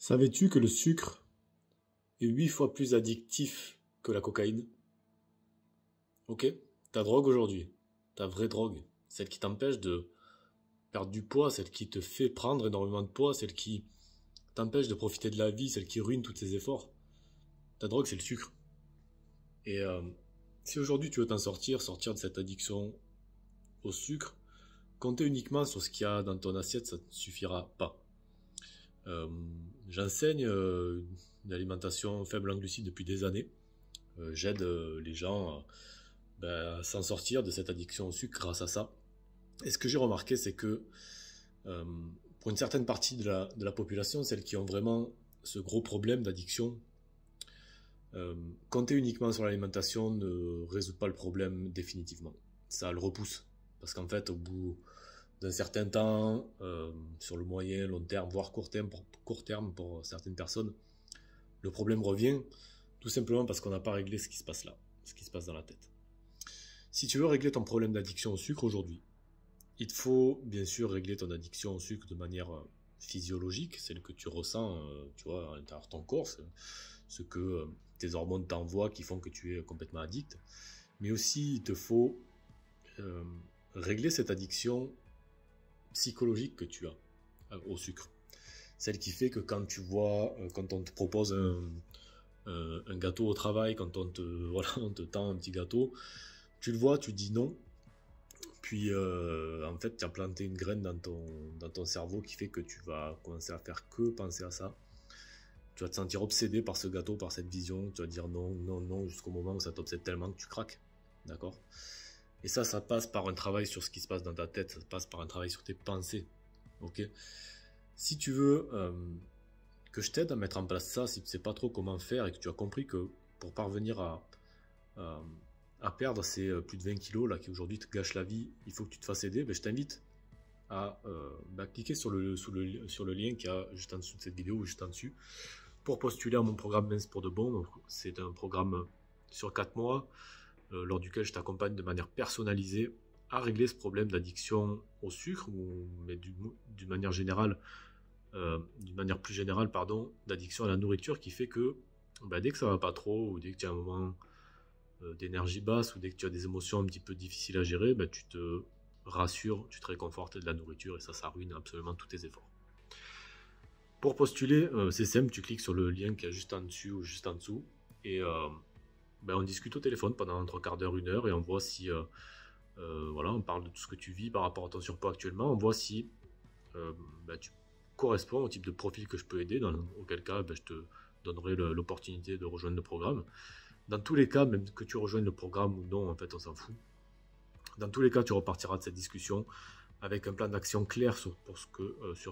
Savais-tu que le sucre est 8 fois plus addictif que la cocaïne? Ok? Ta drogue aujourd'hui, ta vraie drogue, celle qui t'empêche de perdre du poids, celle qui te fait prendre énormément de poids, celle qui t'empêche de profiter de la vie, celle qui ruine tous tes efforts. Ta drogue, c'est le sucre. Et si aujourd'hui tu veux t'en sortir, sortir de cette addiction au sucre, compter uniquement sur ce qu'il y a dans ton assiette, ça ne suffira pas. Euh, J'enseigne une alimentation faible en glucides depuis des années. J'aide les gens à s'en sortir de cette addiction au sucre grâce à ça. Et ce que j'ai remarqué, c'est que euh, pour une certaine partie de la population, celles qui ont vraiment ce gros problème d'addiction, compter uniquement sur l'alimentation ne résout pas le problème définitivement. Ça le repousse. Parce qu'en fait, au bout d'un certain temps, sur le moyen, long terme, voire court terme pour certaines personnes, le problème revient tout simplement parce qu'on n'a pas réglé ce qui se passe là, ce qui se passe dans la tête. Si tu veux régler ton problème d'addiction au sucre aujourd'hui, il te faut bien sûr régler ton addiction au sucre de manière physiologique, celle que tu ressens, tu vois, à l'intérieur de ton corps, ce que tes hormones t'envoient qui font que tu es complètement addict. Mais aussi, il te faut euh, régler cette addiction psychologique que tu as au sucre. Celle qui fait que quand tu vois, quand on te propose un gâteau au travail, quand voilà, on te tend un petit gâteau, tu le vois, tu dis non, puis en fait tu as planté une graine dans ton cerveau qui fait que tu vas commencer à faire que penser à ça. Tu vas te sentir obsédé par ce gâteau, par cette vision, tu vas dire non, non, non, jusqu'au moment où ça t'obsède tellement que tu craques. D'accord? Et ça passe par un travail sur ce qui se passe dans ta tête, ça passe par un travail sur tes pensées. Ok? Si tu veux que je t'aide à mettre en place ça, si tu ne sais pas trop comment faire et que tu as compris que pour parvenir à, à perdre ces plus de 20 kilos là, qui aujourd'hui te gâchent la vie, il faut que tu te fasses aider, ben, je t'invite à cliquer sur le lien qu'il y a juste en dessous de cette vidéo ou juste en dessus pour postuler à mon programme Mince pour de bon. C'est un programme sur 4 mois lors duquel je t'accompagne de manière personnalisée à régler ce problème d'addiction au sucre, mais d'une manière générale, d'une manière plus générale, pardon, d'addiction à la nourriture qui fait que dès que ça va pas trop, ou dès que tu as un moment d'énergie basse, ou dès que tu as des émotions un petit peu difficiles à gérer, tu te rassures, tu te réconfortes de la nourriture, et ça ruine absolument tous tes efforts. Pour postuler, c'est simple, tu cliques sur le lien qui est juste en dessus ou juste en dessous, et on discute au téléphone pendant 3/4 d'heure, 1 heure, et on voit si voilà, on parle de tout ce que tu vis par rapport à ton surpoids actuellement, on voit si tu corresponds au type de profil que je peux aider, auquel cas je te donnerai l'opportunité de rejoindre le programme. Dans tous les cas, même que tu rejoignes le programme ou non, en fait on s'en fout. Dans tous les cas, tu repartiras de cette discussion avec un plan d'action clair sur ce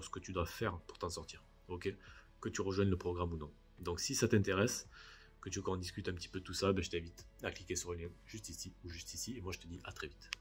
que tu dois faire pour t'en sortir. Ok? Que tu rejoignes le programme ou non. Donc si ça t'intéresse, que tu veux qu'on discute un petit peu de tout ça, je t'invite à cliquer sur le lien juste ici ou juste ici, et moi je te dis à très vite.